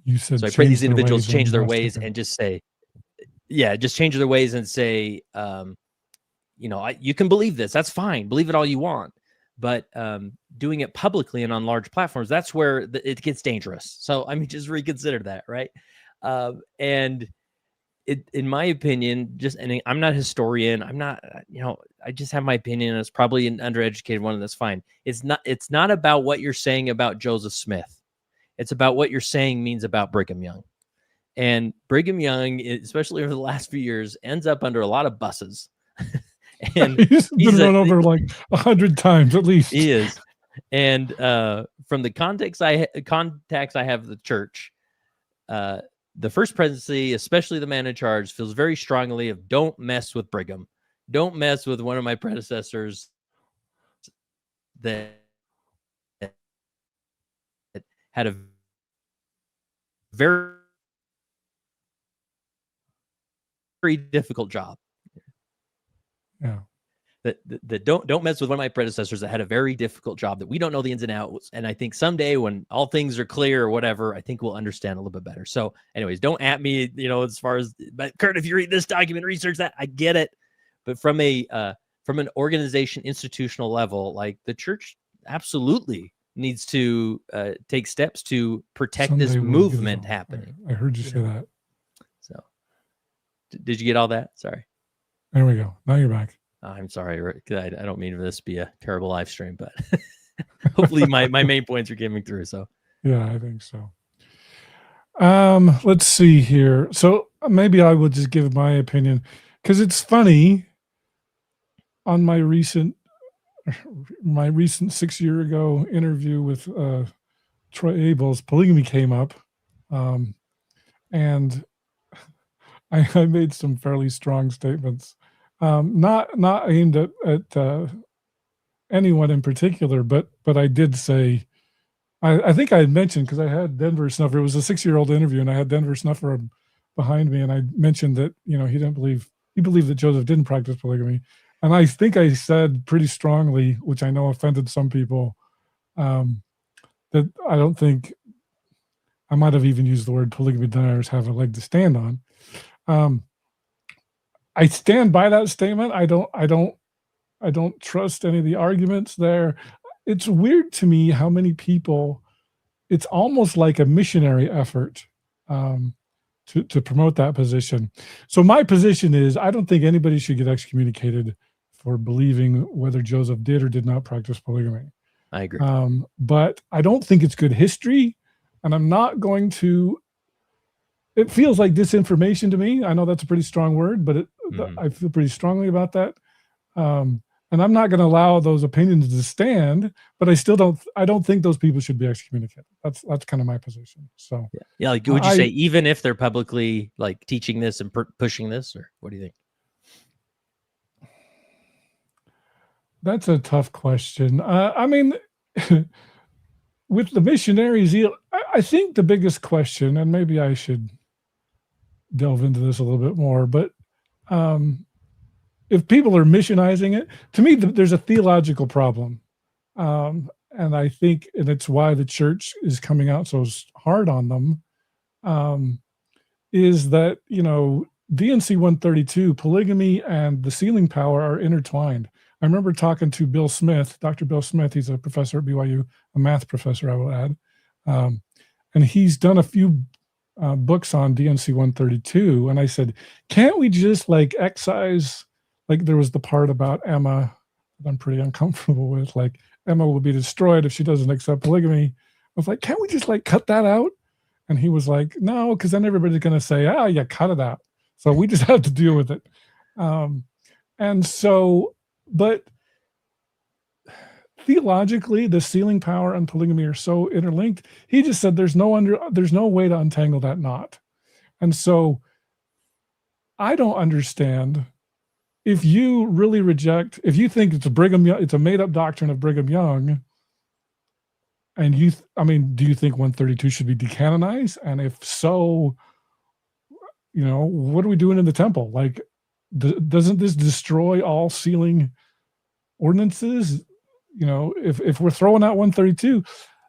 You said, so I pray these individuals change their ways ways and just say, just change their ways and say, you can believe this. That's fine. Believe it all you want. But doing it publicly and on large platforms, that's where it gets dangerous. So, just reconsider that, right? And in my opinion, and I'm not a historian. I'm not, I just have my opinion. It's probably an undereducated one, and that's fine. It's not about what you're saying about Joseph Smith. It's about what you're saying means about Brigham Young. And Brigham Young, especially over the last few years, ends up under a lot of buses. And he's been run over like 100 times at least. He is. And from the contacts I have with the church, the first presidency, especially the man in charge, feels very strongly of don't mess with Brigham. don't mess with one of my predecessors that had a very, very difficult job. Yeah. That don't mess with one of my predecessors that had a very difficult job that we don't know the ins and outs. And I think someday when all things are clear or whatever, I think we'll understand a little bit better. So anyways, don't at me, as far as, but Kurt, if you read this document, research that, I get it. But from an organization, institutional level, like the church absolutely needs to take steps to protect Someday this we'll get it movement all. happening. I heard you say that. So did you get all that? Sorry. There we go. Now you're back. I'm sorry, Rick. I don't mean for this to be a terrible live stream, but hopefully my main points are getting through. So yeah, I think so. Let's see here. So maybe I will just give my opinion, because it's funny. On my recent 6 year ago interview with Troy Abels, polygamy came up, and I made some fairly strong statements, not aimed at anyone in particular, but I did say, I think I had mentioned, because I had Denver Snuffer. It was a 6-year-old interview, and I had Denver Snuffer behind me, and I mentioned that he believed that Joseph didn't practice polygamy, and I think I said pretty strongly, which I know offended some people, that I don't think, I might have even used the word polygamy deniers have a leg to stand on. I stand by that statement. I don't trust any of the arguments there. It's weird to me how many people, it's almost like a missionary effort to promote that position. So my position is, I don't think anybody should get excommunicated for believing whether Joseph did or did not practice polygamy. I agree. But I don't think it's good history, and I'm not going to. It feels like disinformation to me. I know that's a pretty strong word, but I feel pretty strongly about that. And I'm not going to allow those opinions to stand, but I don't think those people should be excommunicated. That's kind of my position. So yeah, like, would you say even if they're publicly like teaching this and pushing this, or what do you think? That's a tough question. I mean, with the missionary zeal, I think the biggest question, and maybe I should delve into this a little bit more, but if people are missionizing it, to me, there's a theological problem. And I think, and it's why the church is coming out so hard on them, is that, DNC 132, polygamy and the sealing power are intertwined. I remember talking to Bill Smith, Dr. Bill Smith. He's a professor at BYU, a math professor, I will add. And he's done a few books on DNC 132. And I said, can't we just like excise, like there was the part about Emma that I'm pretty uncomfortable with, like Emma will be destroyed if she doesn't accept polygamy. I was like, can't we just like cut that out? And he was like, no, because then everybody's going to say, yeah, cut it out. So we just have to deal with it. And so, but theologically, the sealing power and polygamy are so interlinked. He just said there's no way to untangle that knot. And so I don't understand, if you really reject, if you think it's a made up doctrine of Brigham Young, and do you think 132 should be decanonized? And if so, what are we doing in the temple? Like, doesn't this destroy all sealing ordinances? If we're throwing out 132,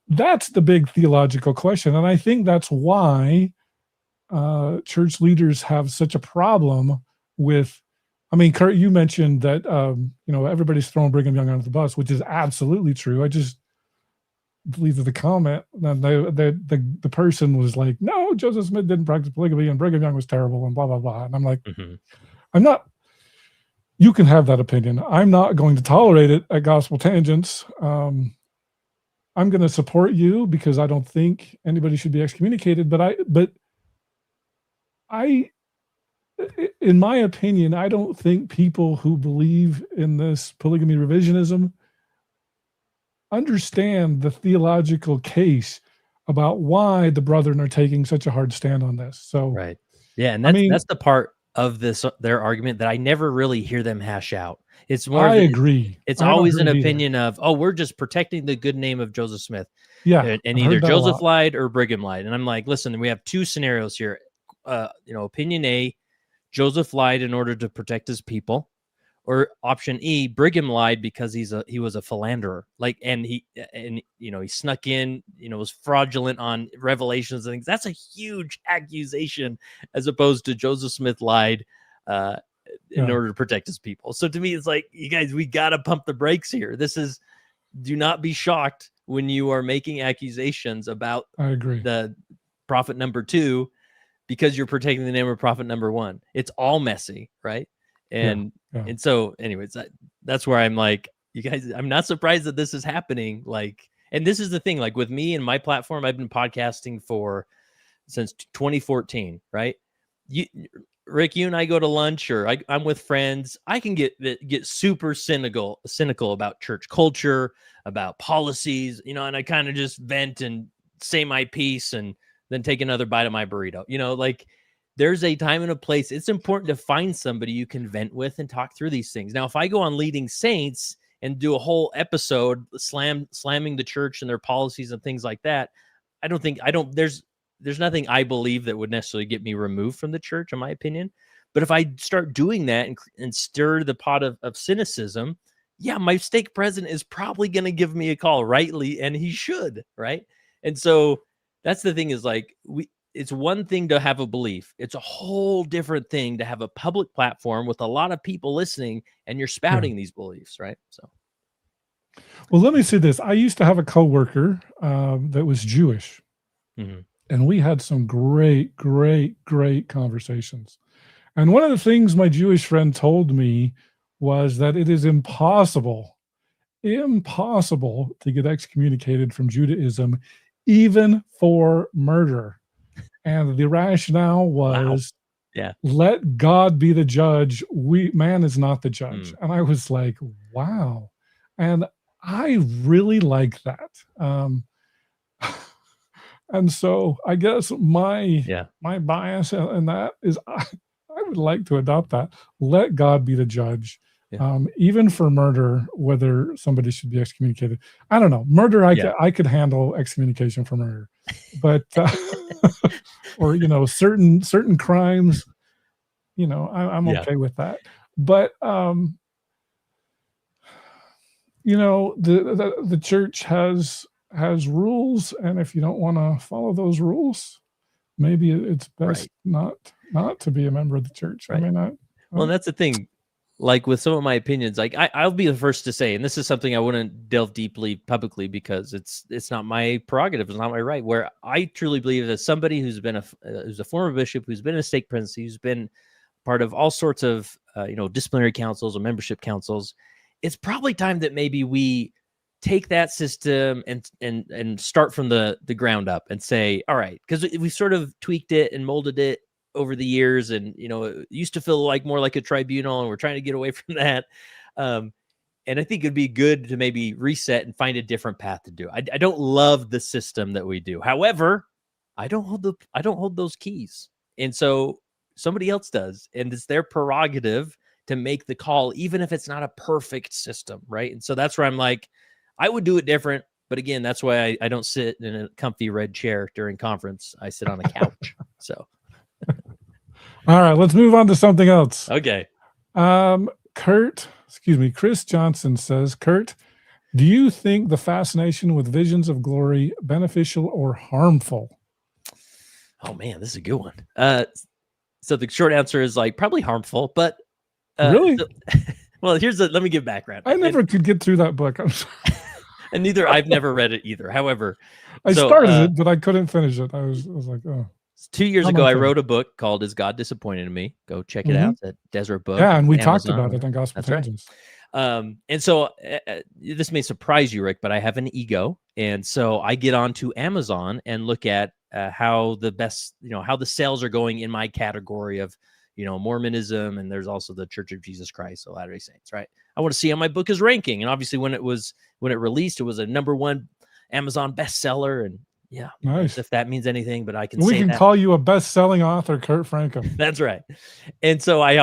that's the big theological question. And I think that's why church leaders have such a problem with, Kurt, you mentioned that, everybody's throwing Brigham Young under the bus, which is absolutely true. I just believe that the comment, the person was like, no, Joseph Smith didn't practice polygamy and Brigham Young was terrible and blah, blah, blah. And I'm like, you can have that opinion. I'm not going to tolerate it at Gospel Tangents. I'm going to support you because I don't think anybody should be excommunicated. But in my opinion, I don't think people who believe in this polygamy revisionism understand the theological case about why the brethren are taking such a hard stand on this. So, right. Yeah. And that's the part of their argument that I never really hear them hash out. It's more I of agree. it's I don't always hear an it either. opinion of, oh, we're just protecting the good name of Joseph Smith, Yeah, and I've either heard that a Joseph lot. lied or Brigham lied. And I'm like, listen, we have two scenarios here. Opinion A, Joseph lied in order to protect his people. Or option E, Brigham lied because he was a philanderer, and he snuck in, was fraudulent on revelations and things. That's a huge accusation, as opposed to Joseph Smith lied in order to protect his people. So to me, it's like, you guys, we gotta pump the brakes here. Do not be shocked when you are making accusations about I agree. the prophet number 2 because you're protecting the name of prophet number 1. It's all messy, right? And so anyways, that's where I'm like, you guys, I'm not surprised that this is happening. And this is the thing, like with me and my platform, I've been podcasting since 2014, right? Rick, you and I go to lunch, or I'm with friends. I can get super cynical about church culture, about policies, and I kind of just vent and say my piece and then take another bite of my burrito. There's a time and a place. It's important to find somebody you can vent with and talk through these things. Now, if I go on Leading Saints and do a whole episode slamming the church and their policies and things like that, there's nothing I believe that would necessarily get me removed from the church, in my opinion. But if I start doing that and stir the pot of cynicism, yeah, my stake president is probably going to give me a call, rightly, and he should, right? And so that's the thing, is like, it's one thing to have a belief. It's a whole different thing to have a public platform with a lot of people listening and you're spouting these beliefs, right? So, well, let me say this. I used to have a coworker that was Jewish. Mm-hmm. And we had some great conversations. And one of the things my Jewish friend told me was that it is impossible to get excommunicated from Judaism, even for murder. And the rationale was, let God be the judge. Man is not the judge. And I was like, wow. And I really like that. And so I guess my bias in that is I would like to adopt that. Let God be the judge, even for murder, whether somebody should be excommunicated. I don't know. Murder, I could handle excommunication for murder, but or certain crimes, I'm okay with that. But the church has rules, and if you don't want to follow those rules, maybe it's best not to be a member of the church. Right. I mean, well, that's the thing. Like with some of my opinions, like I'll be the first to say, and this is something I wouldn't delve deeply publicly because it's not my prerogative, it's not my right. Where I truly believe that somebody who's been who's a former bishop, who's been a stake presidency, who's been part of all sorts of disciplinary councils or membership councils, it's probably time that maybe we take that system and start from the ground up and say, all right, because we sort of tweaked it and molded it over the years, and it used to feel like more like a tribunal, and we're trying to get away from that. And I think it'd be good to maybe reset and find a different path to do. I don't love the system that we do. However, I don't hold those keys, and so somebody else does, and it's their prerogative to make the call, even if it's not a perfect system, right? And so that's where I'm like, I would do it different. But again, that's why I don't sit in a comfy red chair during conference. I sit on a couch. So, all right, let's move on to something else. Okay. Chris Johnson says, Kurt, do you think the fascination with visions of glory beneficial or harmful? Oh man, this is a good one. So the short answer is probably harmful, but really? Well, let me give background. I never could get through that book. I'm sorry. And I've never read it either. However, I started it, but I couldn't finish it. I was like, oh. 2 years ago, I wrote a book called "Is God Disappointed in Me?" Go check it out at Desert Book. Yeah, and we talked about it on Gospel Tangents. Right. And so this may surprise you, Rick, but I have an ego, and so I get onto Amazon and look at how the sales are going in my category of Mormonism, and there's also the Church of Jesus Christ, so Latter-day Saints, right? I want to see how my book is ranking, and obviously when it released, it was a #1 Amazon bestseller, and Yeah, Nice. if that means anything, but I can We say can that. call you a best-selling author, Kurt Francom. That's right. And so I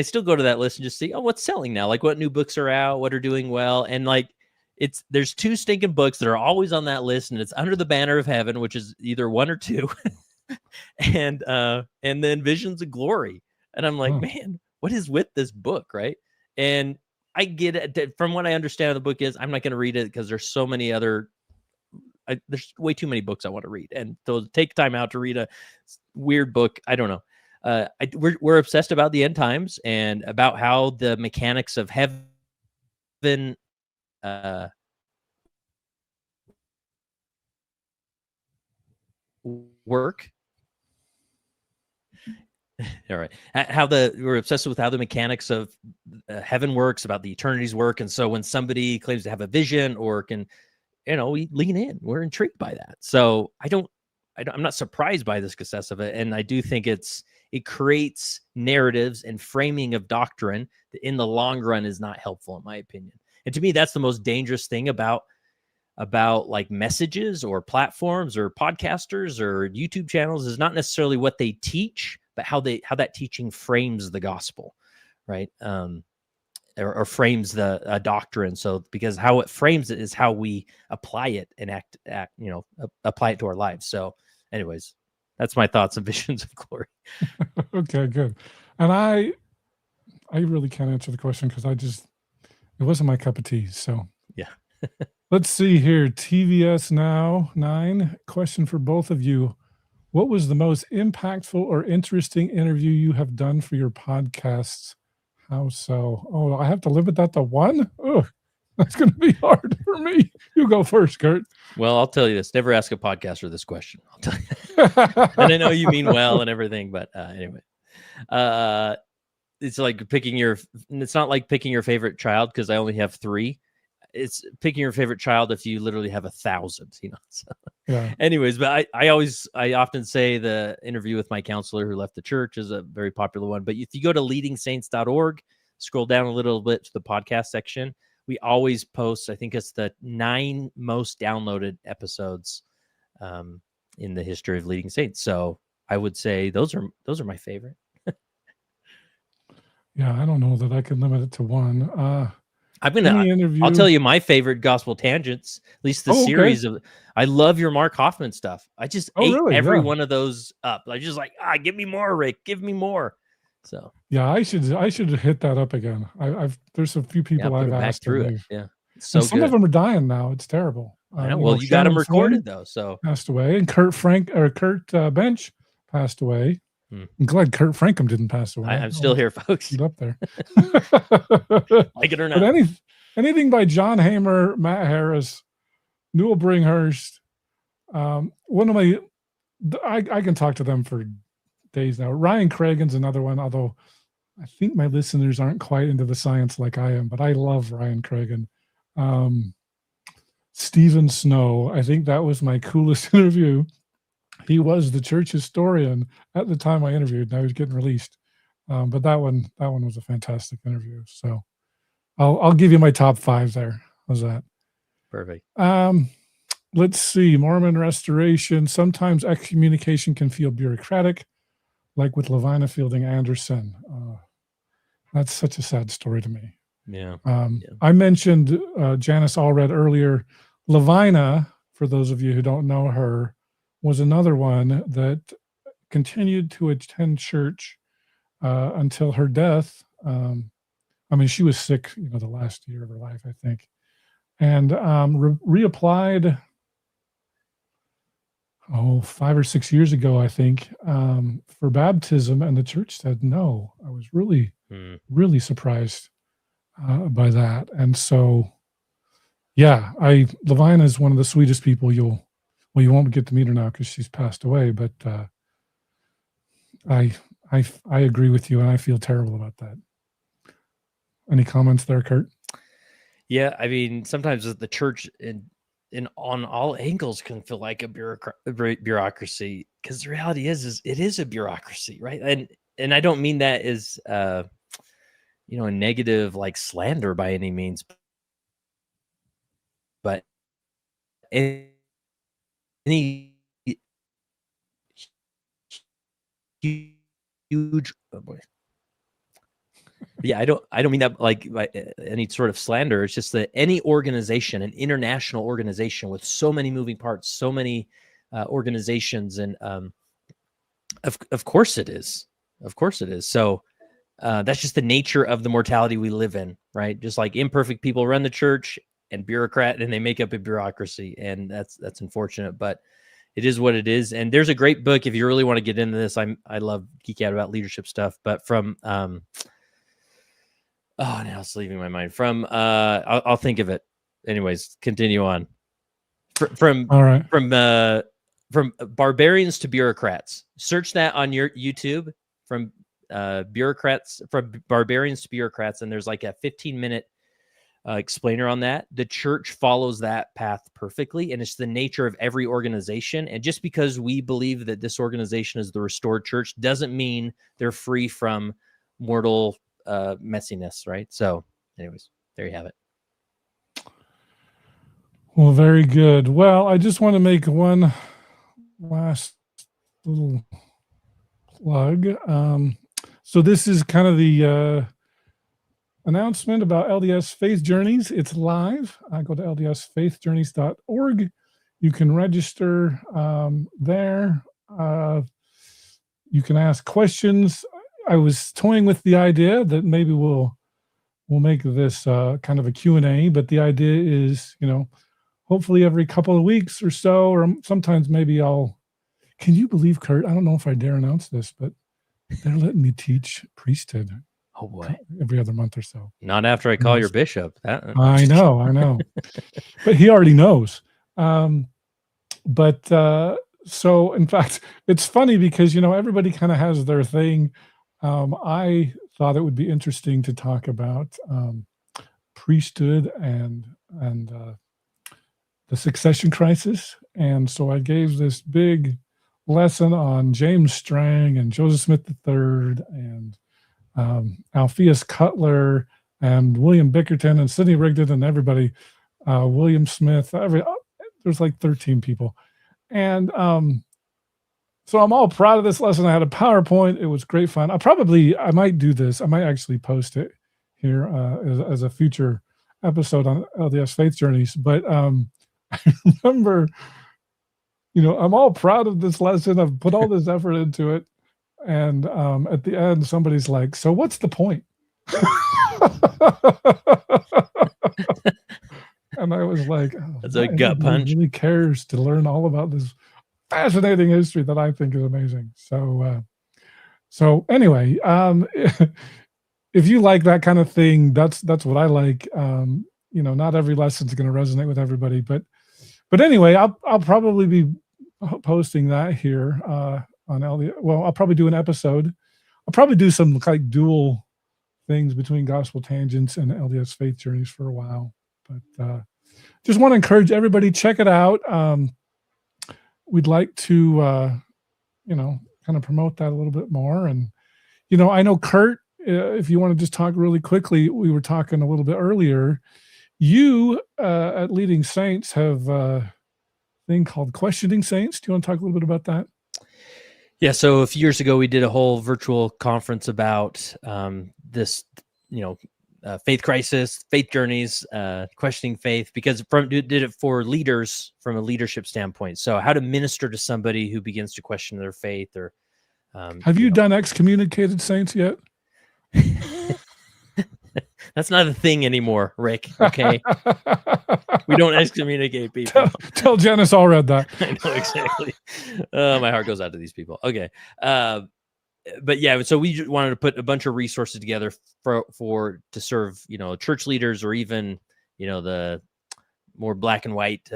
still go to that list and just see, oh, what's selling now? Like what new books are out, what are doing well. And like, there's 2 stinking books that are always on that list, and it's Under the Banner of Heaven, which is either 1 or 2, and then Visions of Glory. And I'm like, man, what is with this book, right? And I get it from what I understand of the book is I'm not going to read it because there's so many other there's way too many books I want to read, and so take time out to read a weird book. I don't know. We're obsessed about the end times and about how the mechanics of heaven uh, work. All right, we're obsessed with how the mechanics of heaven works, about the eternity's work, and so when somebody claims to have a vision or can, we lean in. We're intrigued by that. So I'm not surprised by the success of it, and I do think it creates narratives and framing of doctrine that in the long run is not helpful, in my opinion. And to me, that's the most dangerous thing about like messages or platforms or podcasters or YouTube channels is not necessarily what they teach, but how that teaching frames the gospel, right? Or frames the doctrine. So because how it frames it is how we apply it and apply it to our lives. So anyways, that's my thoughts on Visions of Glory. Okay, good. And I really can't answer the question because it wasn't my cup of tea. So yeah. Let's see here. TVS Now 9 question for both of you. What was the most impactful or interesting interview you have done for your podcasts? How so? Oh, I have to limit that to 1? Oh, that's going to be hard for me. You go first, Kurt. Well, I'll tell you this. Never ask a podcaster this question. I'll tell you. And I know you mean well and everything, but anyway. It's like it's not like picking your favorite child because I only have 3. It's picking your favorite child if you literally have 1,000, So. Yeah. Anyways, but I often say the interview with my counselor who left the church is a very popular one. But if you go to leadingsaints.org, scroll down a little bit to the podcast section, we always post, I think it's the 9 most downloaded episodes in the history of Leading Saints. So I would say those are my favorite. Yeah, I don't know that I could limit it to 1. I'll tell you my favorite gospel tangents, at least the series of. I love your Mark Hoffman stuff. I just ate every one of those up. I just like, give me more, Rick. Give me more. So yeah, I should hit that up again. There's a few people I've asked through it. Yeah, so some of them are dying now. It's terrible. I know. Well, you got them recorded though, so passed away, and Kurt Bench passed away. I'm glad Kurt Francom didn't pass away. I'm still here, folks. Get up there. Like it or not. But anything by John Hamer, Matt Harris, Newell Bringhurst. One of my, I can talk to them for days now. Ryan Cragen's another one, although I think my listeners aren't quite into the science like I am, but I love Ryan Cragen. Stephen Snow, I think that was my coolest interview. He was the church historian at the time I interviewed, and I was getting released. But that one was a fantastic interview. So I'll give you my top 5 there. How's that? Perfect. Let's see. Mormon restoration. Sometimes excommunication can feel bureaucratic, like with Levina Fielding Anderson. That's such a sad story to me. Yeah. I mentioned Janice Allred earlier. Levina, for those of you who don't know her, was another one that continued to attend church until her death. She was sick, the last year of her life, I think, and reapplied 5 or 6 years ago, I think, for baptism, and the church said no. I was really, really surprised by that, and so, yeah, Levina is one of the sweetest people you won't get to meet her now because she's passed away, but I agree with you, and I feel terrible about that. Any comments there, Kurt? Yeah, sometimes the church in on all angles can feel like a bureaucracy, because the reality is it is a bureaucracy, right? And I don't mean that as a negative like slander by any means, but any huge, oh boy. Yeah, I don't mean that like by any sort of slander. It's just that any organization, an international organization with so many moving parts, so many organizations, and of course it is. Of course it is. So that's just the nature of the mortality we live in, right? Just like imperfect people run the church and they make up a bureaucracy, and that's unfortunate, but it is what it is. And there's a great book if you really want to get into this. I love geeking out about leadership stuff, but from oh, now it's leaving my mind. From I'll think of it. Anyways, continue on. From All right. From barbarians to bureaucrats. Search that on your YouTube. From barbarians to bureaucrats, and there's like a 15-minute explainer on that. The church follows that path perfectly, and it's the nature of every organization. And just because we believe that this organization is the restored church doesn't mean they're free from mortal messiness, right? So anyways, there you have it. Well, very good. Well, I just want to make one last little plug. So this is kind of the announcement about LDS Faith Journeys. It's live. I go to ldsfaithjourneys.org. You can register there. You can ask questions. I was toying with the idea that maybe we'll make this kind of a Q&A, but the idea is, hopefully every couple of weeks or so, or sometimes maybe can you believe, Kurt? I don't know if I dare announce this, but they're letting me teach priesthood. Oh boy. Every other month or so. Not after I call your bishop. I know. But he already knows. So in fact, it's funny because, everybody kind of has their thing. I thought it would be interesting to talk about priesthood and the succession crisis. And so I gave this big lesson on James Strang and Joseph Smith III and Alpheus Cutler and William Bickerton and Sidney Rigdon and everybody, William Smith, there's like 13 people. And so I'm all proud of this lesson. I had a PowerPoint. It was great fun. I might do this. I might actually post it here as a future episode on LDS Faith Journeys. But I remember, I'm all proud of this lesson. I've put all this effort into it. And at the end, somebody's like, so what's the point? And I was like, that's a gut punch. Really cares to learn all about this fascinating history that I think is amazing. So anyway, if you like that kind of thing, that's what I like. Not every lesson is going to resonate with everybody, but anyway, I'll probably be posting that here on LDS. Well, I'll probably do an episode. I'll probably do some like dual things between Gospel Tangents and LDS Faith Journeys for a while. But just want to encourage everybody, check it out. We'd like to, kind of promote that a little bit more. And, I know Kurt, if you want to just talk really quickly, we were talking a little bit earlier. You at Leading Saints have a thing called Questioning Saints. Do you want to talk a little bit about that? Yeah. So a few years ago, we did a whole virtual conference about this, faith crisis, faith journeys, questioning faith, because did it for leaders from a leadership standpoint. So how to minister to somebody who begins to question their faith, or have you done excommunicated saints yet? That's not a thing anymore, Rick. Okay. We don't excommunicate people. Tell Janice All read that. I know, exactly. My heart goes out to these people. Okay. But yeah, so we wanted to put a bunch of resources together to serve, church leaders, or even, the more black and white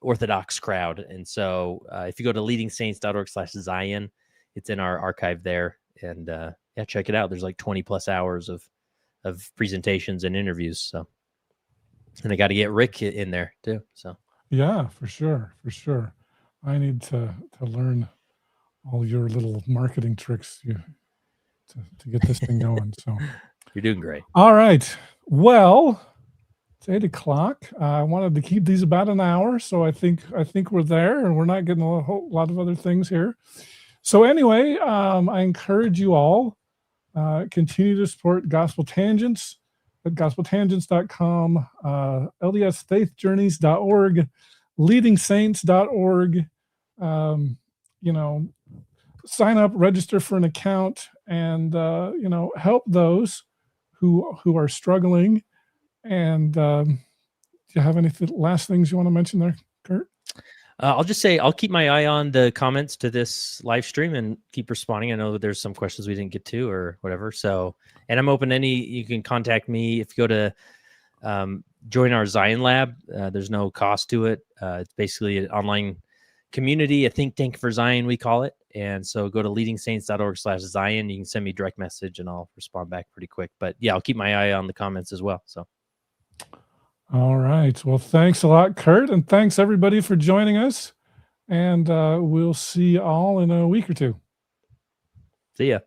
Orthodox crowd. And so if you go to leadingsaints.org/Zion, it's in our archive there. And check it out. There's like 20 plus hours of presentations and interviews. So, and I got to get Rick in there too. So yeah, for sure. I need to learn all your little marketing tricks to get this thing going. So you're doing great. All right. Well, It's 8 o'clock. I wanted to keep these about an hour, so I think we're there, and we're not getting a whole lot of other things here. So anyway, I encourage you all continue to support Gospel Tangents at gospeltangents.com, ldsfaithjourneys.org, leadingsaints.org. Sign up, register for an account, and help those who are struggling. And do you have any last things you want to mention there, Kurt? I'll just say I'll keep my eye on the comments to this live stream and keep responding. I know that there's some questions we didn't get to or whatever. So, and I'm open to you can contact me if you go to join our Zion Lab. There's no cost to it. It's basically an online community, a think tank for Zion, we call it. And so go to leadingsaints.org/Zion. You can send me a direct message and I'll respond back pretty quick. But yeah, I'll keep my eye on the comments as well. So. All right. Well, thanks a lot, Kurt. And thanks everybody for joining us. And we'll see you all in a week or two. See ya.